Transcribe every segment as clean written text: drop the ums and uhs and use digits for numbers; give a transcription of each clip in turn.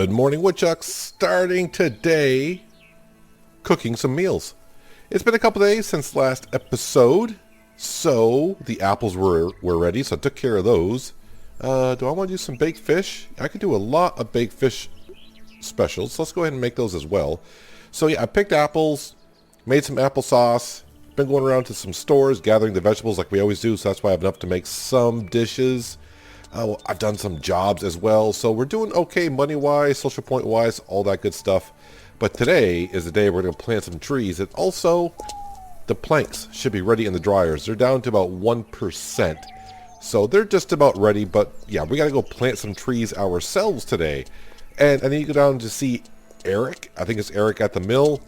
Good morning, woodchucks. Starting today, cooking some meals. It's been a couple days since last episode, so the apples were ready, so I took care of those. Do I want to do some baked fish? I could do a lot of baked fish specials, so let's go ahead and make those as well. So yeah, I picked apples, made some applesauce, been going around to some stores, gathering the vegetables like we always do, so that's why I have enough to make some dishes. I've done some jobs as well, so we're doing okay money-wise, social point-wise, all that good stuff. But today is the day we're going to plant some trees, and also the planks should be ready in the dryers. They're down to about 1%, so they're just about ready. But yeah, we got to go plant some trees ourselves today. And I need to go down to see Eric. I think it's Eric at the mill.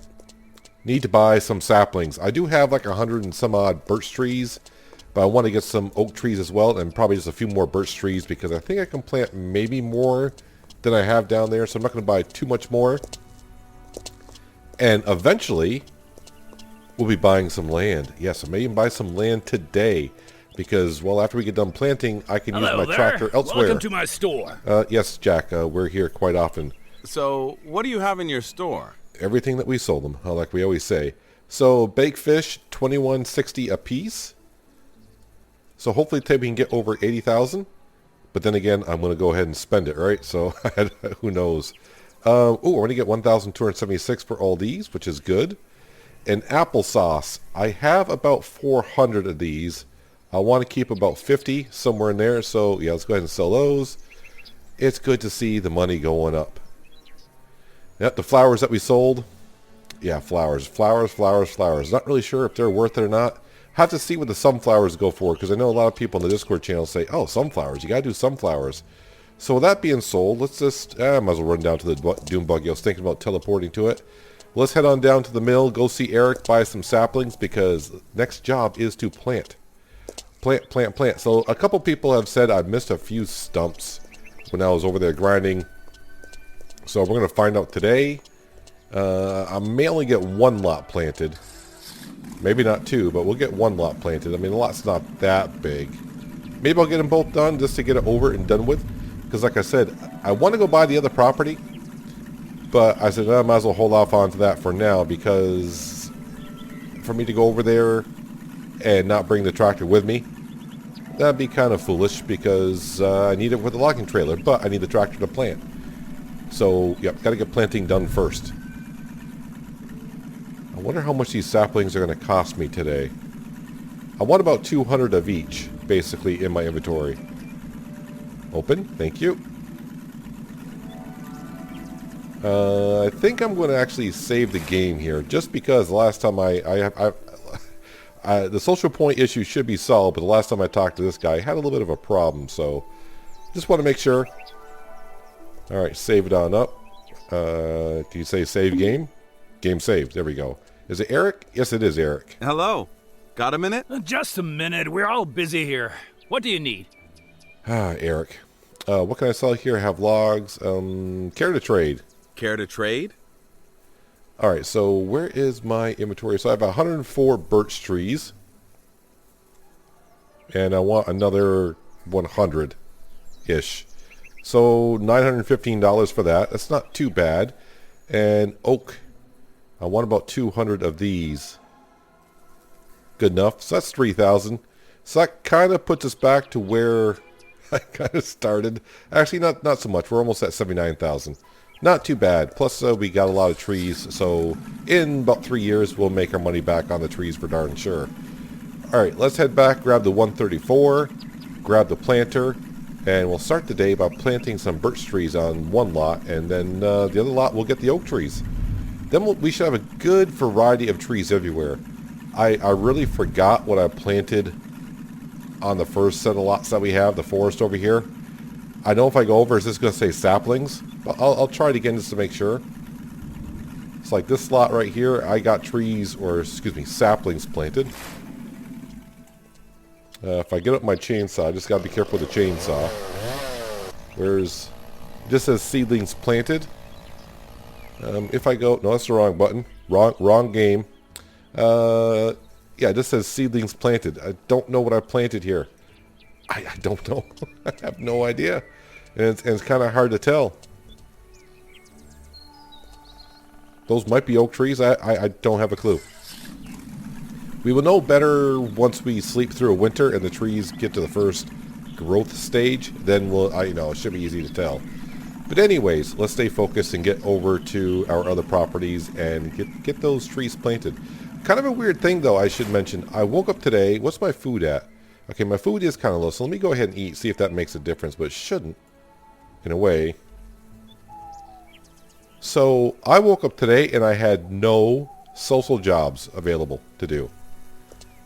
Need to buy some saplings. I do have like 100 and some odd birch trees, but I want to get some oak trees as well, and probably just a few more birch trees because I think I can plant maybe more than I have down there, so I'm not going to buy too much more. And eventually, we'll be buying some land. Yes, I may even buy some land today because, well, after we get done planting, I can use my tractor elsewhere. Welcome to my store. Yes, Jack, we're here quite often. So, what do you have in your store? Everything that we sold them, like we always say. So, baked fish, $21.60 a piece. So hopefully today we can get over 80,000, but then again, I'm going to go ahead and spend it, right? So who knows? We're going to get 1,276 for all these, which is good. And applesauce, I have about 400 of these. I want to keep about 50 somewhere in there. So yeah, let's go ahead and sell those. It's good to see the money going up. Yep, the flowers that we sold. Yeah, flowers. Not really sure if they're worth it or not. Have to see what the sunflowers go for, because I know a lot of people on the Discord channel say, oh, sunflowers, you gotta do sunflowers. So with that being sold, let's just, I might as well run down to the dune buggy. I was thinking about teleporting to it. Let's head on down to the mill, go see Eric, buy some saplings, because next job is to plant. Plant. So a couple people have said I missed a few stumps when I was over there grinding. So we're going to find out today. I may only get one lot planted. Maybe not two, but we'll get one lot planted. I mean, the lot's not that big. Maybe I'll get them both done just to get it over and done with. Because like I said, I want to go buy the other property. But I said, I might as well hold off on to that for now. Because for me to go over there and not bring the tractor with me, that'd be kind of foolish. Because I need it with the logging trailer. But I need the tractor to plant. So, yep, got to get planting done first. I wonder how much these saplings are going to cost me today. I want about 200 of each, basically, in my inventory. Open. Thank you. I think I'm going to actually save the game here, just because the last time the social point issue should be solved, but the last time I talked to this guy, I had a little bit of a problem, so just want to make sure. All right, save it on up. Do you say save game? Game saved. There we go. Is it Eric? Yes, it is Eric. Hello. Got a minute? Just a minute. We're all busy here. What do you need? Eric. What can I sell here? I have logs. Care to trade? Care to trade? All right, so where is my inventory? So I have 104 birch trees. And I want another 100-ish. So $915 for that. That's not too bad. And oak. I want about 200 of these. Good enough. So that's 3,000. So that kind of puts us back to where I kind of started. Actually, not so much. We're almost at 79,000. Not too bad. Plus, we got a lot of trees. So in about 3 years, we'll make our money back on the trees for darn sure. All right, let's head back, grab the 134, grab the planter, and we'll start the day by planting some birch trees on one lot, and then the other lot we'll get the oak trees. Then we should have a good variety of trees everywhere. I really forgot what I planted on the first set of lots that we have, the forest over here. I know if I go over, it's just going to say saplings, but I'll try it again just to make sure. It's like this lot right here, I got trees, or excuse me, saplings planted. If I get up my chainsaw, I just got to be careful with the chainsaw. Where's... It just says seedlings planted. If I go... No, that's the wrong button. Wrong game. Yeah, it just says seedlings planted. I don't know what I planted here. I don't know. I have no idea. And it's kind of hard to tell. Those might be oak trees. I don't have a clue. We will know better once we sleep through a winter and the trees get to the first growth stage. Then we'll, it should be easy to tell. But anyways, let's stay focused and get over to our other properties and get those trees planted. Kind of a weird thing, though, I should mention. I woke up today. What's my food at? Okay, my food is kind of low, so let me go ahead and eat, see if that makes a difference, but it shouldn't, in a way. So, I woke up today and I had no social jobs available to do.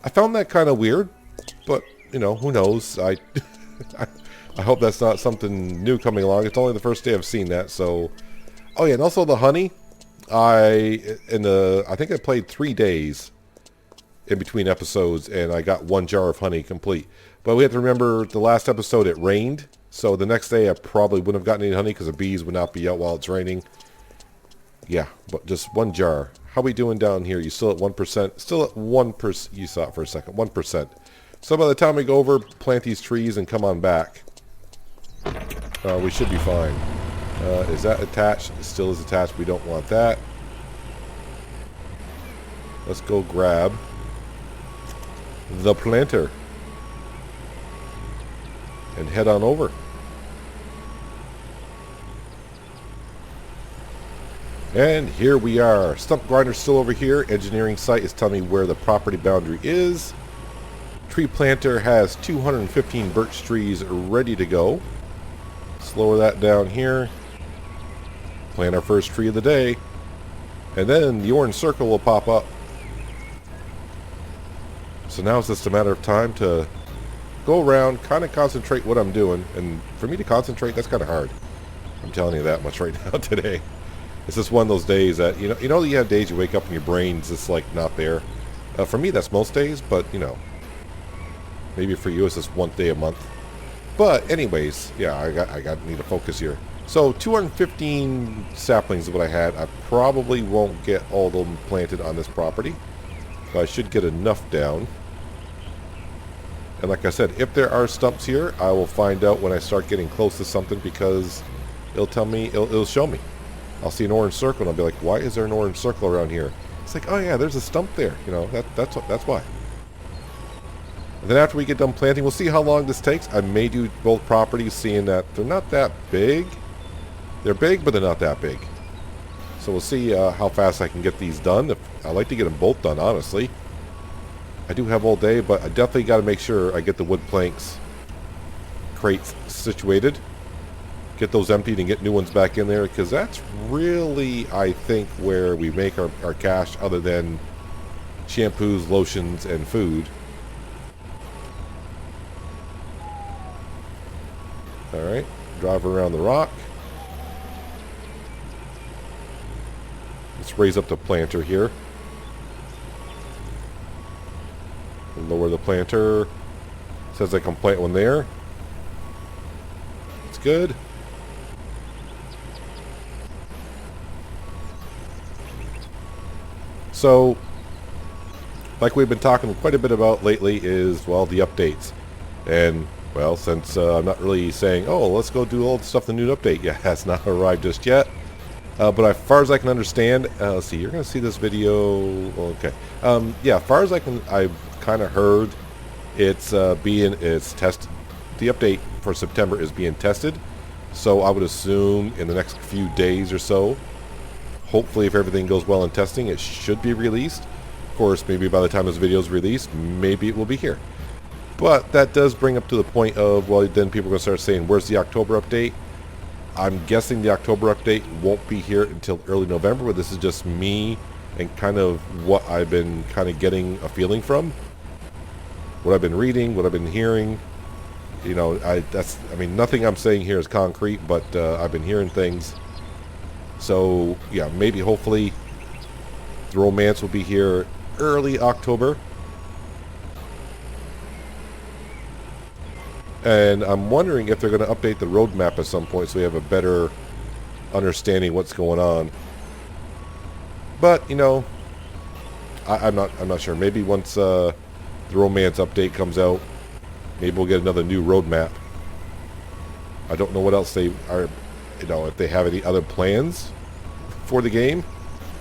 I found that kind of weird, but, who knows? I hope that's not something new coming along. It's only the first day I've seen that, so... Oh yeah, and also the honey. I think I played 3 days in between episodes, and I got 1 jar of honey complete. But we have to remember the last episode it rained, so the next day I probably wouldn't have gotten any honey because the bees would not be out while it's raining. Yeah, but just 1 jar. How we doing down here? You still at 1%? Still at 1%. You saw it for a second. 1%. So by the time we go over, plant these trees and come on back, we should be fine. Is that attached? It still is attached. We don't want that. Let's go grab the planter and head on over. And here we are. Stump grinder's still over here. Engineering site is telling me where the property boundary is. Tree planter has 215 birch trees ready to go. Let's lower that down here. Plant our first tree of the day. And then the orange circle will pop up. So now it's just a matter of time to go around, kind of concentrate what I'm doing. And for me to concentrate, that's kind of hard. I'm telling you that much right now today. It's just one of those days that, you have days you wake up and your brain's just like not there. For me, that's most days, but, maybe for you it's just 1 day a month. But anyways, yeah, I need to focus here. So 215 saplings is what I had. I probably won't get all of them planted on this property, but I should get enough down. And like I said, if there are stumps here, I will find out when I start getting close to something, because it'll tell me, it'll show me. I'll see an orange circle and I'll be like, why is there an orange circle around here? It's like, oh yeah, there's a stump there. That's why. And then after we get done planting, we'll see how long this takes. I may do both properties, seeing that they're not that big. They're big, but they're not that big. So we'll see how fast I can get these done. I like to get them both done, honestly. I do have all day, but I definitely got to make sure I get the wood planks crates situated. Get those emptied and get new ones back in there, because that's really, I think, where we make our cash, other than shampoos, lotions, and food. Alright, drive around the rock. Let's raise up the planter here. Lower the planter. Says I can plant one there. It's good. So, like we've been talking quite a bit about lately is, well, the updates. And, well, since I'm not really saying, oh, let's go do all the stuff in the new update. Yeah, that's not arrived just yet. But as far as I can understand, let's see, you're going to see this video, okay. Yeah, as far as I've kind of heard, it's tested. The update for September is being tested. So I would assume in the next few days or so, hopefully if everything goes well in testing, it should be released. Of course, maybe by the time this video is released, maybe it will be here. But that does bring up to the point of, well, then people are going to start saying, where's the October update? I'm guessing the October update won't be here until early November, but this is just me and kind of what I've been kind of getting a feeling from. What I've been reading, what I've been hearing. Nothing I'm saying here is concrete, but I've been hearing things. So, yeah, maybe hopefully the romance will be here early October. And I'm wondering if they're going to update the roadmap at some point so we have a better understanding what's going on. But, I'm not sure. Maybe once the romance update comes out, maybe we'll get another new roadmap. I don't know what else they are, if they have any other plans for the game.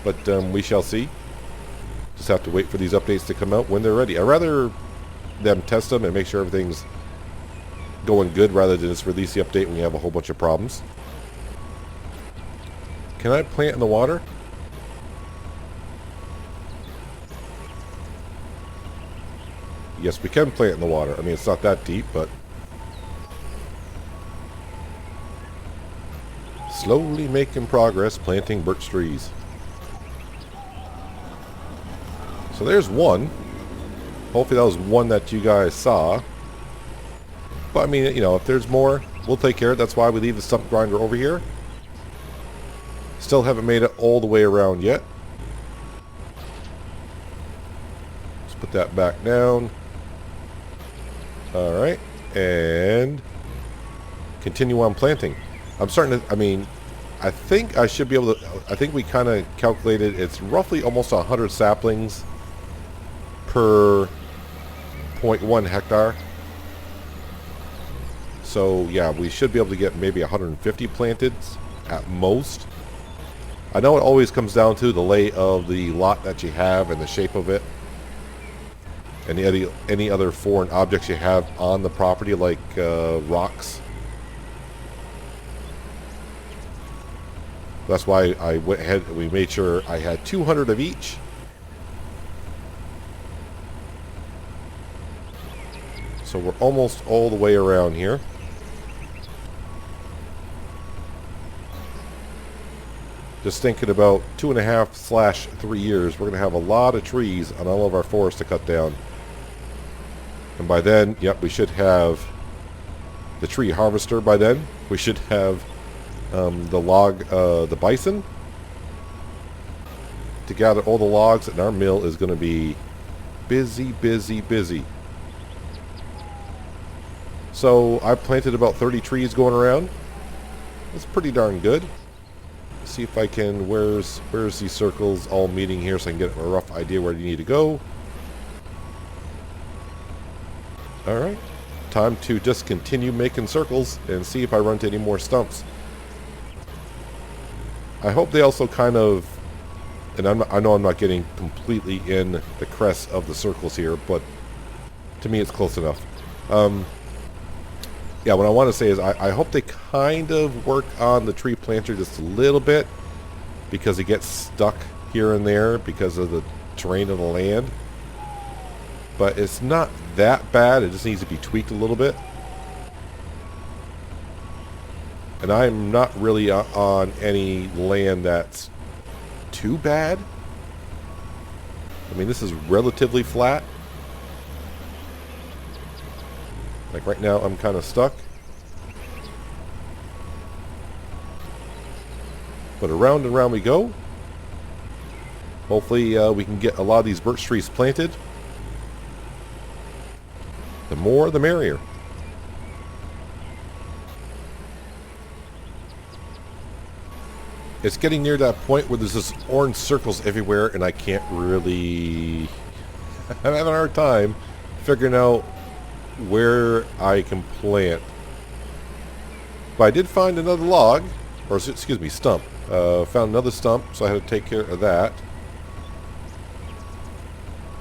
but we shall see. Just have to wait for these updates to come out when they're ready. I'd rather them test them and make sure everything's going good rather than just release the update when you have a whole bunch of problems. Can I plant in the water? Yes, we can plant in the water. I mean, it's not that deep, but slowly making progress planting birch trees. So there's one. Hopefully that was one that you guys saw. But I mean, you know, if there's more, we'll take care of it. That's why we leave the stump grinder over here. Still haven't made it all the way around yet. Let's put that back down. Alright, and continue on planting. I'm starting to, I mean, I think I should be able to, I think we kind of calculated it's roughly almost 100 saplings per 0.1 hectare. So yeah, we should be able to get maybe 150 planted at most. I know it always comes down to the lay of the lot that you have and the shape of it. And any other foreign objects you have on the property, like rocks. That's why I went ahead and we made sure I had 200 of each. So we're almost all the way around here. Just thinking about 2.5/3 years, we're going to have a lot of trees on all of our forests to cut down. And by then, yep, we should have the tree harvester by then. We should have the bison to gather all the logs, and our mill is going to be busy, busy, busy. So I planted about 30 trees going around. That's pretty darn good. Let's see if I can, where's these circles all meeting here so I can get a rough idea where you need to go. Alright, time to just continue making circles and see if I run into any more stumps. I hope they also kind of, and I know I'm not getting completely in the crest of the circles here, but to me it's close enough. Yeah, what I want to say is I hope they kind of work on the tree planter just a little bit, because it gets stuck here and there because of the terrain of the land. But it's not that bad. It just needs to be tweaked a little bit. And I'm not really on any land that's too bad. I mean, this is relatively flat. Like right now, I'm kind of stuck. But around and around we go. Hopefully we can get a lot of these birch trees planted. The more, the merrier. It's getting near that point where there's just orange circles everywhere, and I can't really... I'm having a hard time figuring out where I can plant. But I did find another log, or excuse me, stump. Found another stump, so I had to take care of that.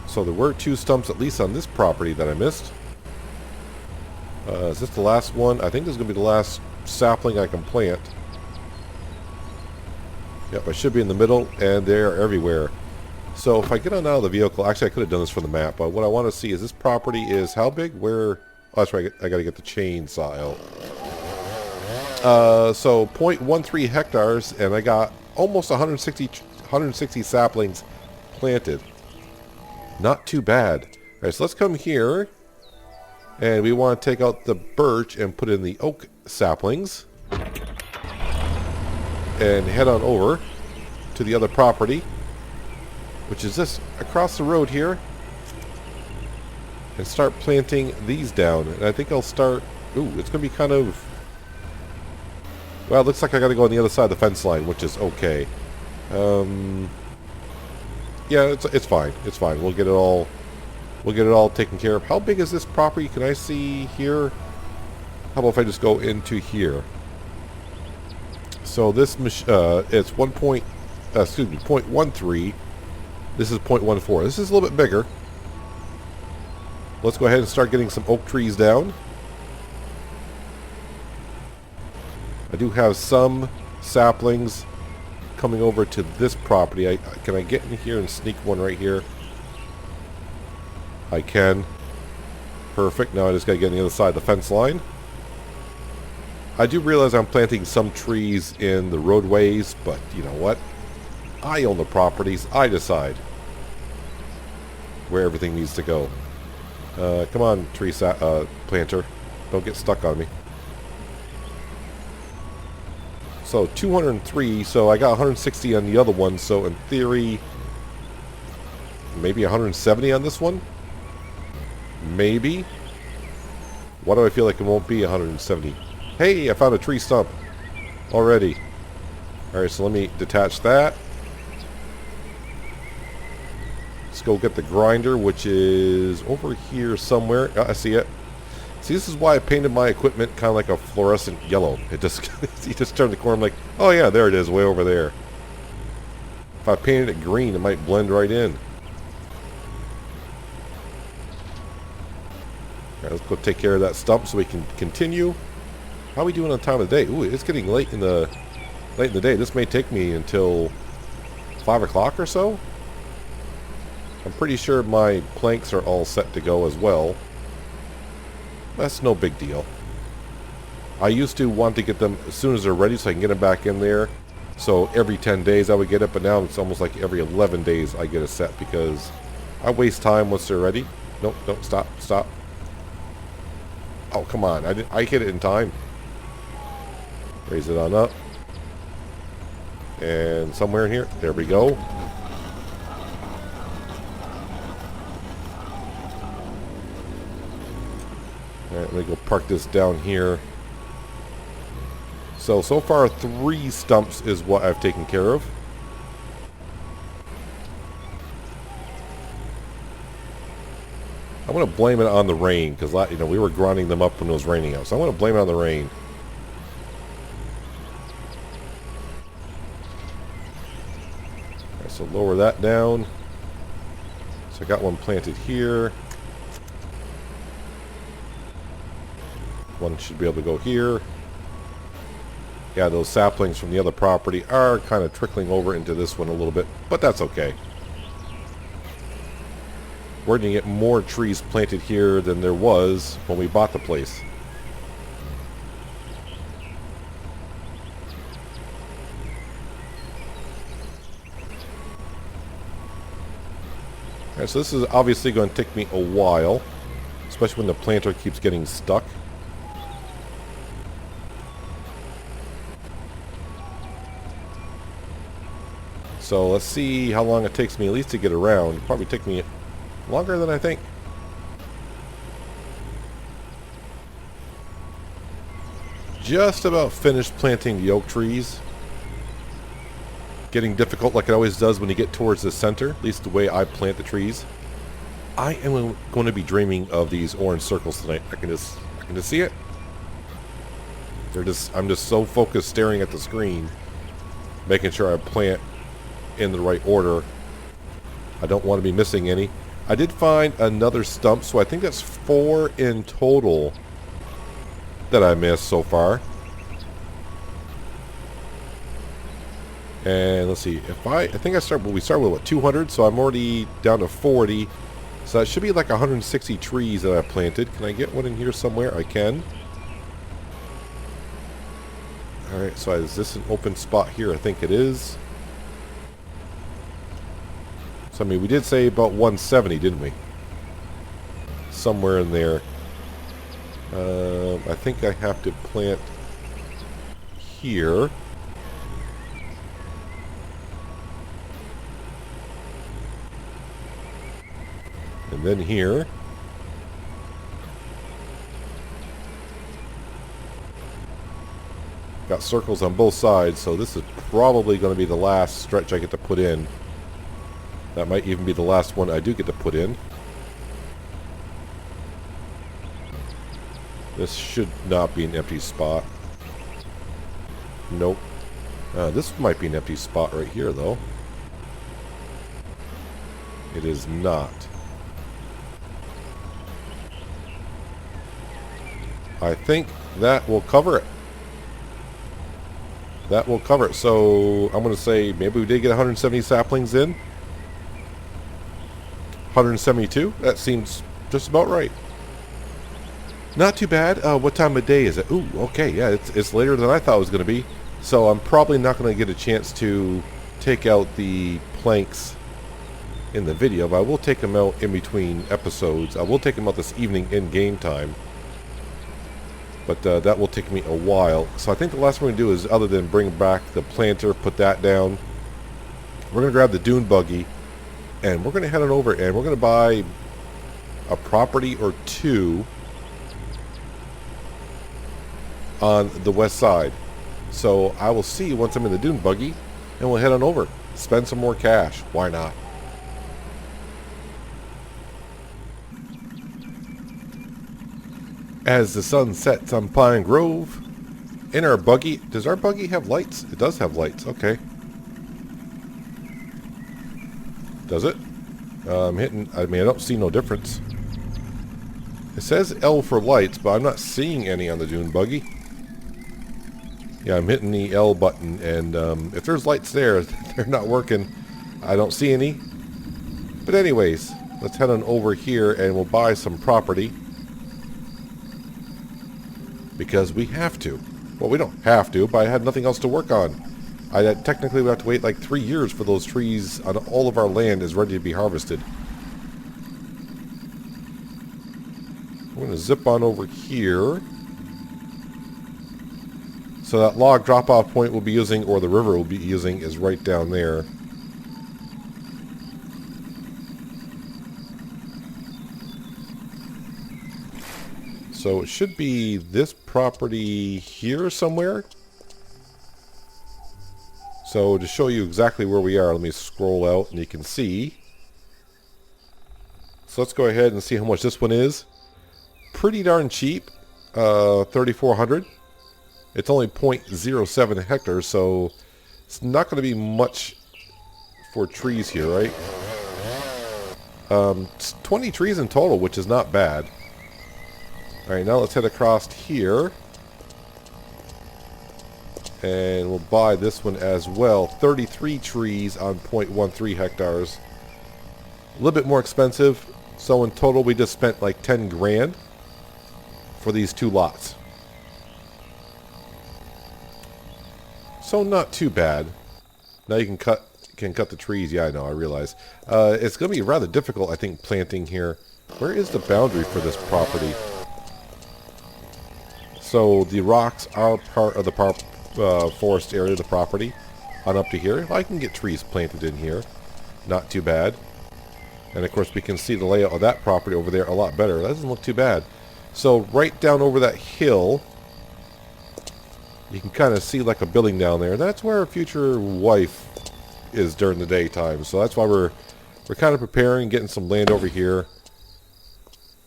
So there were 2 stumps at least on this property that I missed. Is this the last one? I think this is going to be the last sapling I can plant. Yep, I should be in the middle, and they're everywhere. So if I get on out of the vehicle, actually I could have done this for the map, but what I want to see is this property is how big? Where? Oh, that's right, I got to get the chainsaw out. So 0.13 hectares, and I got almost 160 saplings planted. Not too bad. All right, so let's come here, and we want to take out the birch and put in the oak saplings, and head on over to the other property, which is this across the road here, and start planting these down. And I think I'll start, ooh, it's going to be kind of, well, it looks like I got to go on the other side of the fence line, which is okay. Yeah, it's fine. It's fine. We'll get it all taken care of. How big is this property? Can I see here? How about if I just go into here? So this it's 1.2 excuse me, 0.13. This is 0.14. This is a little bit bigger. Let's go ahead and start getting some oak trees down. I do have some saplings coming over to this property. Can I get in here and sneak one right here? I can. Perfect. Now I just got to get on the other side of the fence line. I do realize I'm planting some trees in the roadways, but you know what? I own the properties. I decide where everything needs to go. Come on, tree planter. Don't get stuck on me. So 203, so I got 160 on the other one, so in theory, maybe 170 on this one? Maybe? Why do I feel like it won't be 170? Hey, I found a tree stump already. Alright, so let me detach that. Let's go get the grinder, which is over here somewhere. Oh, I see it. See, this is why I painted my equipment kind of like a fluorescent yellow. It just, you just turn the corner, I'm like, oh yeah, there it is, way over there. If I painted it green, it might blend right in. Alright, let's go take care of that stump so we can continue. How are we doing on time of the day? Ooh, it's getting late in the day. This may take me until 5 o'clock or so. I'm pretty sure my planks are all set to go as well. That's no big deal. I used to want to get them as soon as they're ready so I can get them back in there. So every 10 days I would get it, but now it's almost like every 11 days I get a set because I waste time once they're ready. Nope, don't stop. Oh, come on. I hit it in time. Raise it on up. And somewhere in here. There we go. Alright, let me go park this down here. So far 3 stumps is what I've taken care of. I'm going to blame it on the rain because we were grinding them up when it was raining out. So I'm going to blame it on the rain. Alright, so lower that down. So I got one planted here. One should be able to go here. Yeah, those saplings from the other property are kind of trickling over into this one a little bit, but that's okay. We're going to get more trees planted here than there was when we bought the place. Alright, so this is obviously going to take me a while, especially when the planter keeps getting stuck. So let's see how long it takes me at least to get around. It'll probably take me longer than I think. Just about finished planting the oak trees. Getting difficult like it always does when you get towards the center, at least the way I plant the trees. I am going to be dreaming of these orange circles tonight. I can just see it. I'm just so focused staring at the screen, making sure I plant in the right order. I don't want to be missing any. I did find another stump, so I think that's 4 in total that I missed so far. And let's see, I think we started with what, 200, so I'm already down to 40. So that should be like 160 trees that I planted. Can I get one in here somewhere? I can. Alright, so is this an open spot here? I think it is. So, I mean, we did say about 170, didn't we? Somewhere in there. I think I have to plant here. And then here. Got circles on both sides, so this is probably going to be the last stretch I get to put in. That might even be the last one I do get to put in. This should not be an empty spot. Nope. This might be an empty spot right here, though. It is not. I think that will cover it. That will cover it. So I'm going to say maybe we did get 170 saplings in. 172. That seems just about right. Not too bad. What time of day is it? Ooh, okay. Yeah, it's later than I thought it was going to be. So I'm probably not going to get a chance to take out the planks in the video, but I will take them out in between episodes. I will take them out this evening in game time. But that will take me a while. So I think the last thing we're going to do is, other than bring back the planter, put that down, we're going to grab the dune buggy, and we're going to head on over, and we're going to buy a property or two on the west side. So I will see you once I'm in the dune buggy, and we'll head on over. Spend some more cash. Why not? As the sun sets on Pine Grove, in our buggy, does our buggy have lights? It does have lights, okay. Does it? I mean, I don't see no difference. It says L for lights, but I'm not seeing any on the dune buggy. Yeah, I'm hitting the L button, and if there's lights there, they're not working. I don't see any. But anyways, let's head on over here, and we'll buy some property. Because we have to. Well, we don't have to, but I had nothing else to work on. I technically would have to wait like 3 years for those trees on all of our land is ready to be harvested. We're going to zip on over here. So that log drop-off point we'll be using, or the river we'll be using, is right down there. So it should be this property here somewhere. So to show you exactly where we are, let me scroll out and you can see. So let's go ahead and see how much this one is. Pretty darn cheap, 3,400. It's only 0.07 hectares, so it's not going to be much for trees here, right? It's 20 trees in total, which is not bad. Alright, now let's head across here. And we'll buy this one as well. 33 trees on 0.13 hectares. A little bit more expensive. So in total we just spent like 10 grand for these two lots. So not too bad. Now you can cut the trees. Yeah, I know, I realize. It's going to be rather difficult, I think, planting here. Where is the boundary for this property? So the rocks are part of the forest area of the property on up to here. I can get trees planted in here. Not too bad. And of course we can see the layout of that property over there a lot better. That doesn't look too bad. So right down over that hill, you can kind of see like a building down there. That's where our future wife is during the daytime. So that's why we're kind of preparing, getting some land over here.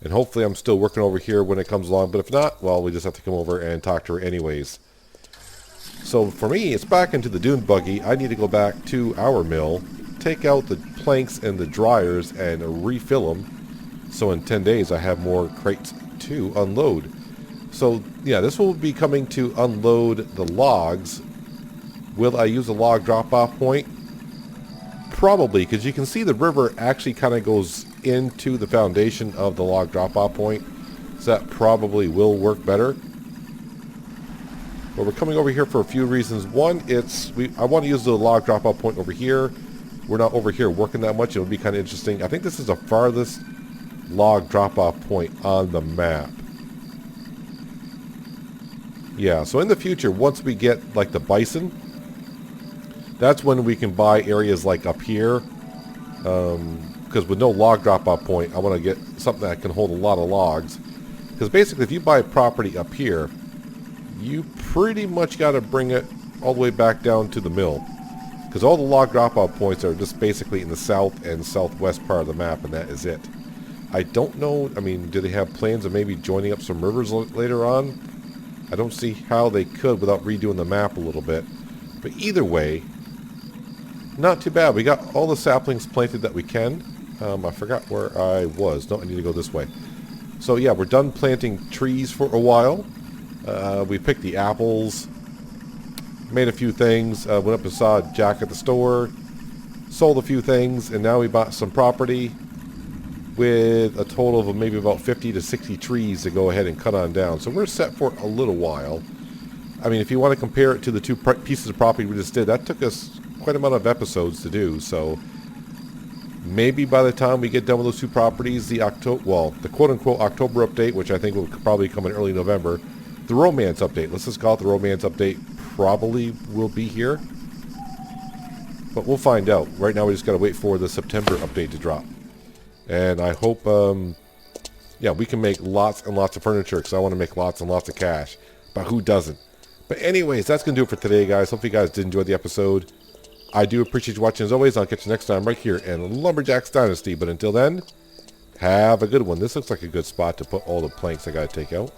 And hopefully I'm still working over here when it comes along. But if not, well, we just have to come over and talk to her anyways. So for me, it's back into the dune buggy. I need to go back to our mill, take out the planks and the dryers, and refill them. So in 10 days, I have more crates to unload. So yeah, this will be coming to unload the logs. Will I use a log drop-off point? Probably, because you can see the river actually kind of goes into the foundation of the log drop-off point. So that probably will work better. But we're coming over here for a few reasons. One, I want to use the log drop-off point over here. We're not over here working that much. It would be kind of interesting. I think this is the farthest log drop-off point on the map. Yeah, so in the future, once we get like the bison, that's when we can buy areas like up here. Because with no log drop-off point, I want to get something that can hold a lot of logs. Because basically, if you buy property up here, you pretty much got to bring it all the way back down to the mill. Because all the log drop-off points are just basically in the south and southwest part of the map, and that is it. I don't know, I mean, do they have plans of maybe joining up some rivers later on? I don't see how they could without redoing the map a little bit. But either way, not too bad. We got all the saplings planted that we can. I forgot where I was. No, I need to go this way. So yeah, we're done planting trees for a while. We picked the apples, made a few things, went up and saw Jack at the store, sold a few things, and now we bought some property with a total of maybe about 50 to 60 trees to go ahead and cut on down. So we're set for a little while. I mean, if you want to compare it to the two pieces of property we just did, that took us quite a amount of episodes to do. So maybe by the time we get done with those two properties, the quote-unquote October update, which I think will probably come in early November, the romance update, let's just call it the romance update, probably will be here. But we'll find out. Right now we just got to wait for the September update to drop. And I hope, yeah, we can make lots and lots of furniture because I want to make lots and lots of cash. But who doesn't? But anyways, that's going to do it for today, guys. Hope you guys did enjoy the episode. I do appreciate you watching as always. I'll catch you next time right here in Lumberjack's Dynasty. But until then, have a good one. This looks like a good spot to put all the planks I got to take out.